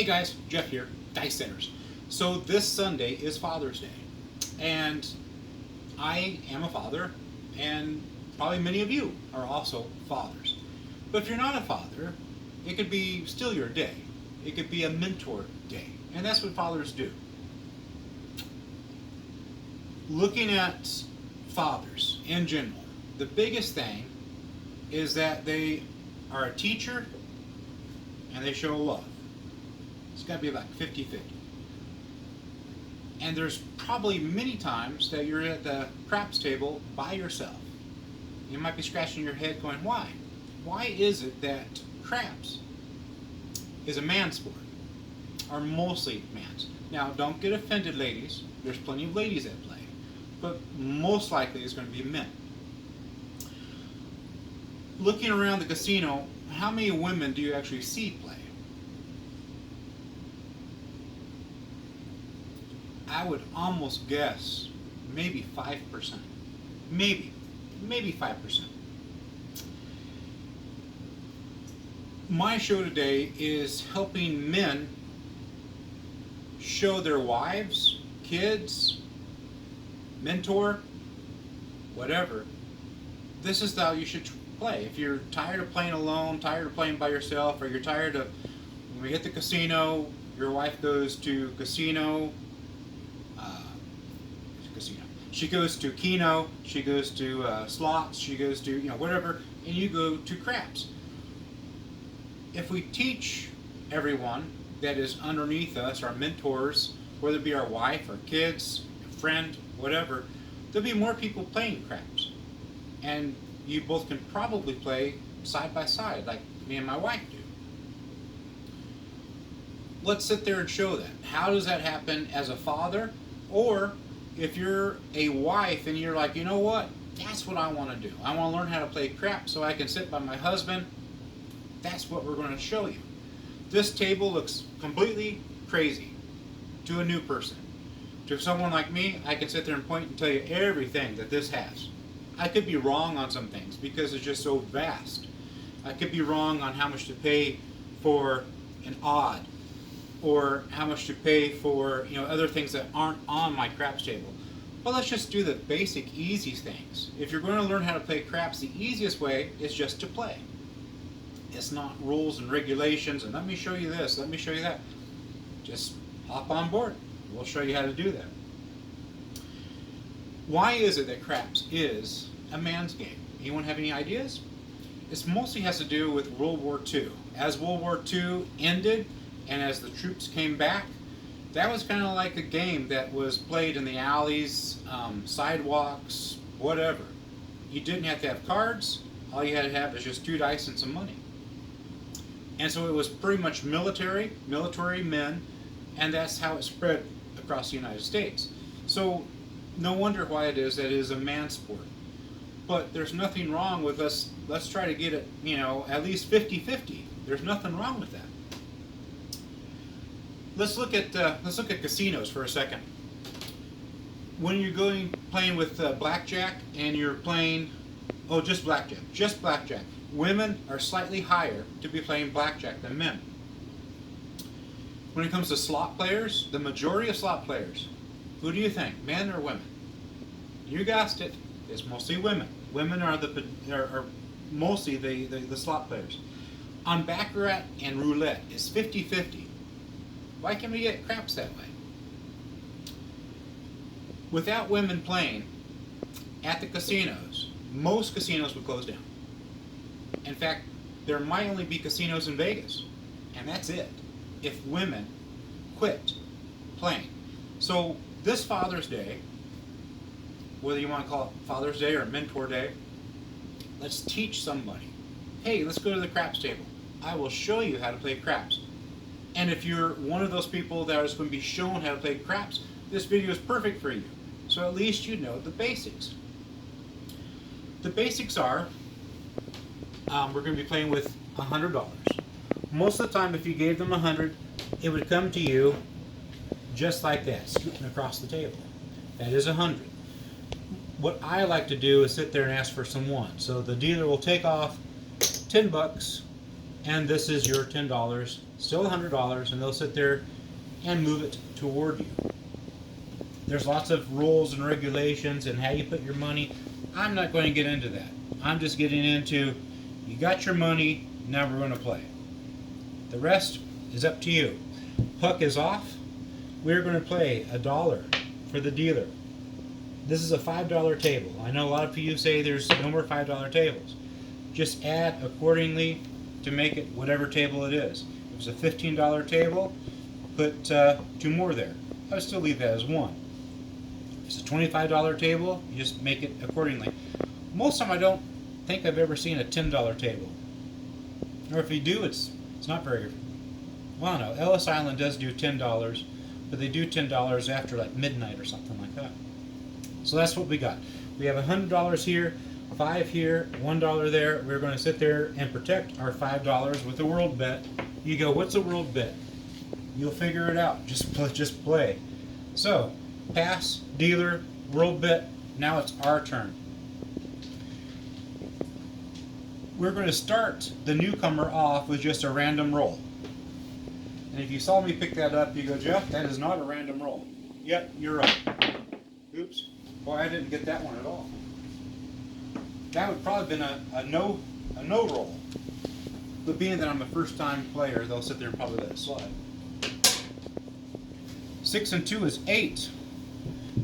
Hey guys, Jeff here, Dice Centers. So this Sunday is Father's Day, and I am a father, and probably many of you are also fathers. But if you're not a father, it could be still your day. It could be a mentor day, and that's what fathers do. Looking at fathers in general, the biggest thing is that they are a teacher and they show love. It's got to be about 50-50. And there's probably many times that you're at the craps table by yourself. You might be scratching your head going, why? Why is it that craps is a man's sport? Or mostly man's. Now, don't get offended, ladies. There's plenty of ladies at play. But most likely it's going to be men. Looking around the casino, how many women do you actually see play? I would almost guess maybe 5%. Maybe 5%. My show today is helping men show their wives, kids, mentor, whatever. This is how you should play. If you're tired of playing alone, tired of playing by yourself, or you're tired of, when we hit the casino, your wife goes to casino, she goes to Keno, she goes to slots, she goes to, whatever, and you go to craps. If we teach everyone that is underneath us, our mentors, whether it be our wife, our kids, a friend, whatever, there'll be more people playing craps. And you both can probably play side by side, like me and my wife do. Let's sit there and show that. How does that happen as a father? Or if you're a wife and you're like, you know what, that's what I want to do. I want to learn how to play craps so I can sit by my husband. That's what we're going to show you. This table looks completely crazy to a new person. To someone like me, I can sit there and point and tell you everything that this has. I could be wrong on some things because it's just so vast. I could be wrong on how much to pay for an odd, or how much to pay for other things that aren't on my craps table. But let's just do the basic, easy things. If you're going to learn how to play craps, the easiest way is just to play. It's not rules and regulations, and let me show you this, let me show you that. Just hop on board. We'll show you how to do that. Why is it that craps is a man's game? Anyone have any ideas? This mostly has to do with World War II. As World War II ended, and as the troops came back, that was kind of like a game that was played in the alleys, sidewalks, whatever. You didn't have to have cards. All you had to have was just 2 dice and some money. And so it was pretty much military men, and that's how it spread across the United States. So no wonder why it is that it is a man's sport. But there's nothing wrong with us. Let's try to get it, at least 50-50. There's nothing wrong with that. Let's look at casinos for a second. When you're playing with blackjack and you're playing, just blackjack. Women are slightly higher to be playing blackjack than men. When it comes to slot players, the majority of slot players, who do you think, men or women? You guessed it. It's mostly women. Women are mostly the slot players. On baccarat and roulette, it's 50-50. Why can't we get craps that way? Without women playing at the casinos, most casinos would close down. In fact, there might only be casinos in Vegas, and that's it, if women quit playing. So this Father's Day, whether you want to call it Father's Day or Mentor Day, let's teach somebody. Hey, let's go to the craps table. I will show you how to play craps. And if you're one of those people that is going to be shown how to play craps, this video is perfect for you. So at least you know the basics. The basics are, we're going to be playing with $100. Most of the time, if you gave them 100, it would come to you just like that, scooting across the table. That is 100. What I like to do is sit there and ask for some ones. So the dealer will take off $10 and this is your $10, still $100, and they'll sit there and move it toward you. There's lots of rules and regulations and how you put your money. I'm not going to get into that. I'm just getting into, you got your money, now we're going to play. The rest is up to you. Puck is off. We're going to play $1 for the dealer. This is a $5 table. I know a lot of you say there's no more $5 tables. Just add accordingly to make it whatever table it is. If it's a $15 table, put 2 more there. I would still leave that as 1. If it's a $25 table, you just make it accordingly. Most of the time I don't think I've ever seen a $10 table. Or if you do, it's not very, well, no, Ellis Island does do $10, but they do $10 after like midnight or something like that. So that's what we got. We have $100 here, $5 here, $1 there. We're going to sit there and protect our $5 with a world bet. You go, what's a world bet? You'll figure it out. Just play. So, pass, dealer, world bet. Now it's our turn. We're going to start the newcomer off with just a random roll. And if you saw me pick that up, you go, Jeff, that is not a random roll. Yep, you're right. Oops. Boy, I didn't get that one at all. That would probably have been a no roll. But being that I'm a first time player, they'll sit there and probably let it slide. 6 and 2 is 8.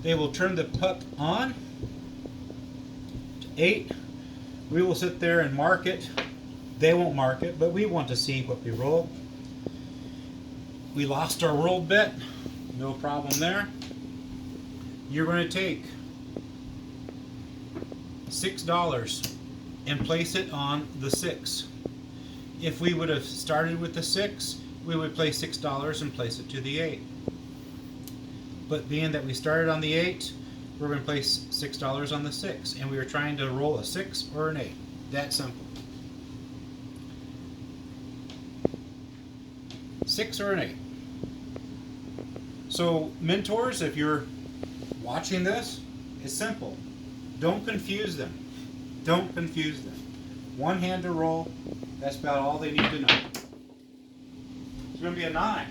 They will turn the puck on to 8. We will sit there and mark it. They won't mark it, but we want to see what we roll. We lost our world bet. No problem there. You're going to take $6 and place it on the 6. If we would have started with the 6, we would place $6 and place it to the 8. But being that we started on the 8, we're going to place $6 on the 6, and we are trying to roll a 6 or an 8. That simple. 6 or an 8. So, mentors, if you're watching this, it's simple. Don't confuse them. Don't confuse them. One hand to roll, that's about all they need to know. It's going to be a 9.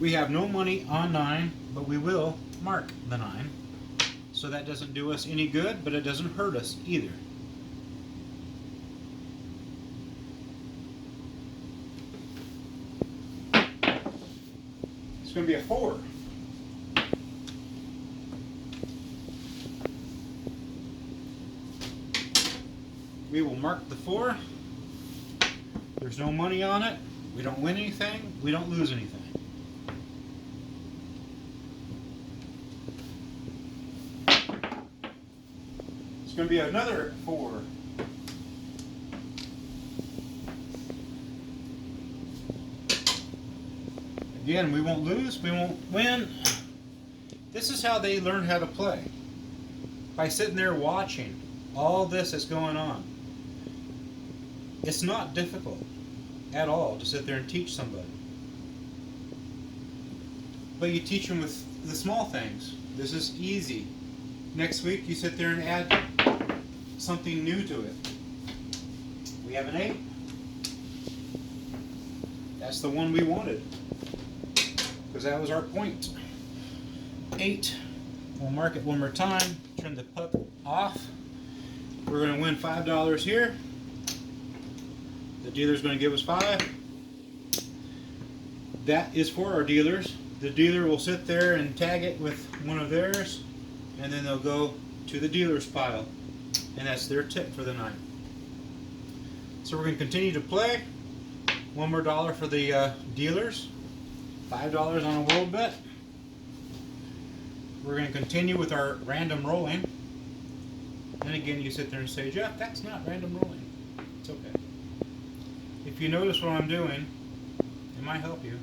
We have no money on 9, but we will mark the 9. So that doesn't do us any good, but it doesn't hurt us either. It's going to be a 4. We will mark the 4. There's no money on it. We don't win anything. We don't lose anything. It's going to be another 4. Again, we won't lose, we won't win. This is how they learn how to play. By sitting there watching all this that's going on. It's not difficult at all to sit there and teach somebody. But you teach them with the small things. This is easy. Next week you sit there and add something new to it. We have an 8. That's the one we wanted, because that was our point. 8. We'll mark it one more time. Turn the puck off. We're going to win $5 here. The dealer's going to give us 5. That is for our dealers. The dealer will sit there and tag it with one of theirs, and then they'll go to the dealer's pile, and that's their tip for the night. So we're going to continue to play. One more dollar for the dealers. $5 on a world bet. We're going to continue with our random rolling. And again, you sit there and say, Jeff, that's not random rolling. It's okay. If you notice what I'm doing, it might help you.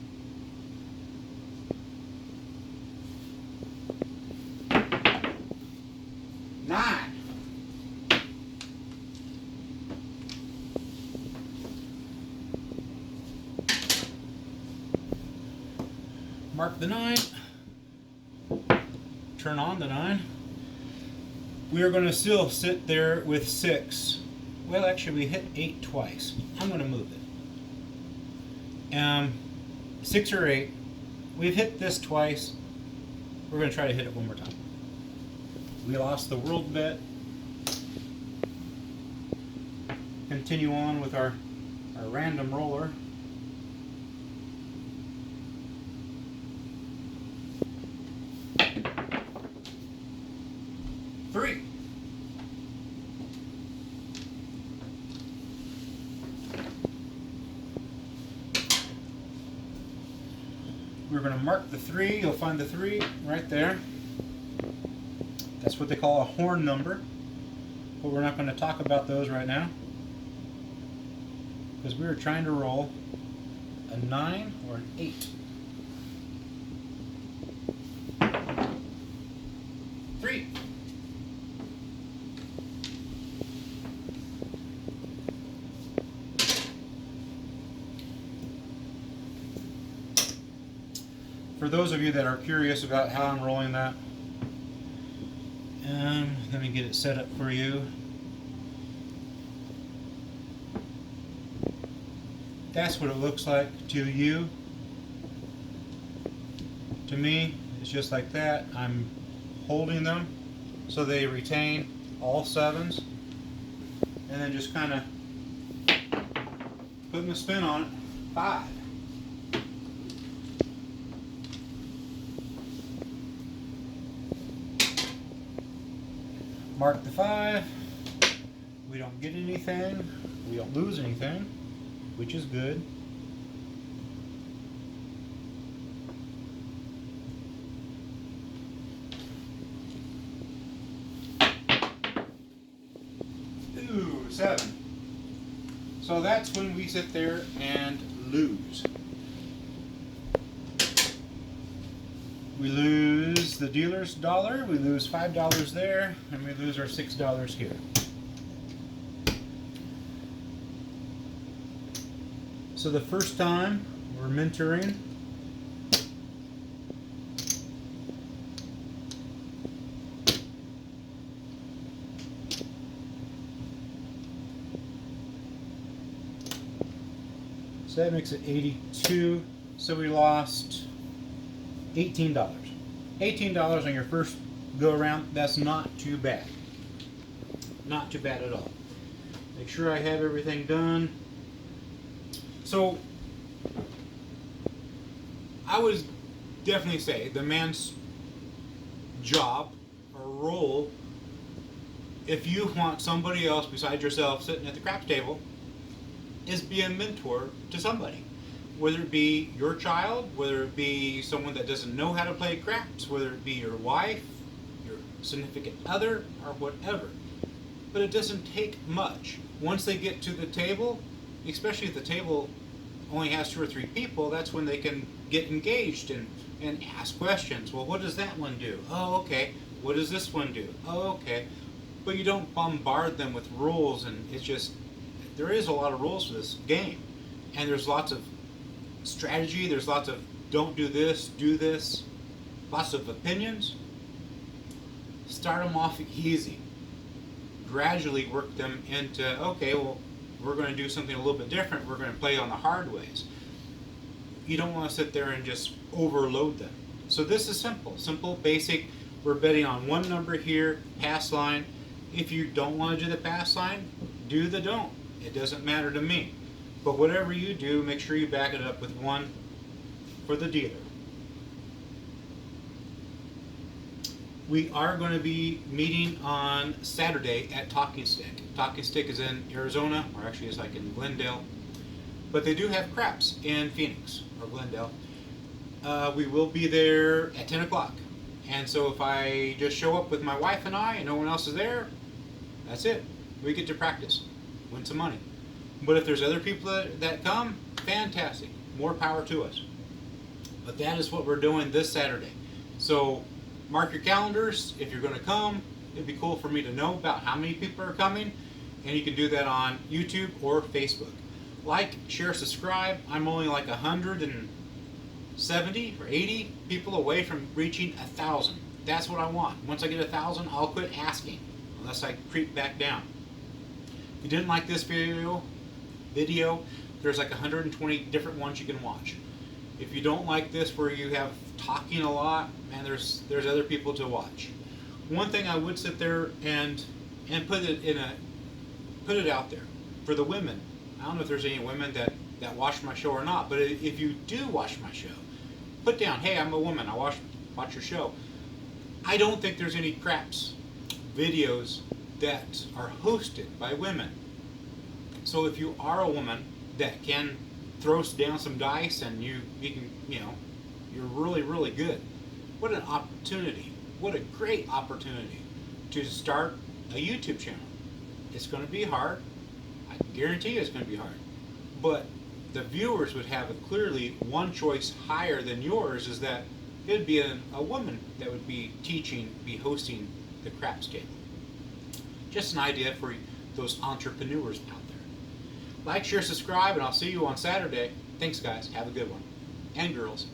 $9. Mark the 9. Turn on the 9. We are going to still sit there with 6. Well, actually, we hit 8 twice. I'm going to move it. 6 or 8. We've hit this twice. We're going to try to hit it one more time. We lost the world bet. Continue on with our random roller. Three. We're going to mark the 3. You'll find the 3 right there. That's what they call a horn number. But we're not going to talk about those right now, because we were trying to roll a 9 or an 8. 3. For those of you that are curious about how I'm rolling that, let me get it set up for you. That's what it looks like to you. To me, it's just like that. I'm holding them so they retain all 7s, and then just kind of putting a spin on it. 5. Mark the 5. We don't get anything. We don't lose anything, which is good. Ooh, 7. So that's when we sit there and lose. We lose the dealer's dollar, we lose $5 there, and we lose our $6 here. So the first time we're mentoring, so that makes it 82. So we lost $18. $18 on your first go around. That's not too bad. Not too bad at all. Make sure I have everything done. So I would definitely say the man's job or role, if you want somebody else besides yourself sitting at the craps table, is be a mentor to somebody. Whether it be your child, whether it be someone that doesn't know how to play craps, whether it be your wife, your significant other, or whatever. But it doesn't take much. Once they get to the table, especially if the table only has 2 or 3 people, that's when they can get engaged and ask questions. Well, what does that one do? Oh, okay. What does this one do? Oh, okay. But you don't bombard them with rules, and it's just, there is a lot of rules for this game. And there's lots of strategy, there's lots of don't do this, do this, lots of opinions. Start them off easy. Gradually work them into, okay, well, we're going to do something a little bit different. We're going to play on the hard ways. You don't want to sit there and just overload them. So this is simple, basic. We're betting on one number here, pass line. If you don't want to do the pass line, do the don't. It doesn't matter to me. But whatever you do, make sure you back it up with 1 for the dealer. We are going to be meeting on Saturday at Talking Stick. Talking Stick is in Arizona, or actually it's like in Glendale. But they do have craps in Phoenix, or Glendale. We will be there at 10 o'clock. And so if I just show up with my wife and I, and no one else is there, that's it. We get to practice, win some money. But if there's other people that come, fantastic. More power to us. But that is what we're doing this Saturday. So mark your calendars. If you're going to come, it'd be cool for me to know about how many people are coming. And you can do that on YouTube or Facebook. Like, share, subscribe. I'm only like 170 or 80 people away from reaching 1,000. That's what I want. Once I get 1,000, I'll quit asking. unless I creep back down. If you didn't like this video, there's like 120 different ones you can watch. If you don't like this where you have talking a lot, man, there's other people to watch. One thing I would sit there and put it out there for the women. I don't know if there's any women that watch my show or not, but if you do watch my show, put down, hey, I'm a woman, I watch your show. I don't think there's any craps videos that are hosted by women. So if you are a woman that can throw down some dice and you can, you're really, really good. What an opportunity. What a great opportunity to start a YouTube channel. It's going to be hard. I can guarantee you it's going to be hard. But the viewers would have clearly one choice higher than yours, is that it would be a woman that would be hosting the craps table. Just an idea for those entrepreneurs out there. Like, share, subscribe, and I'll see you on Saturday. Thanks, guys. Have a good one. And girls.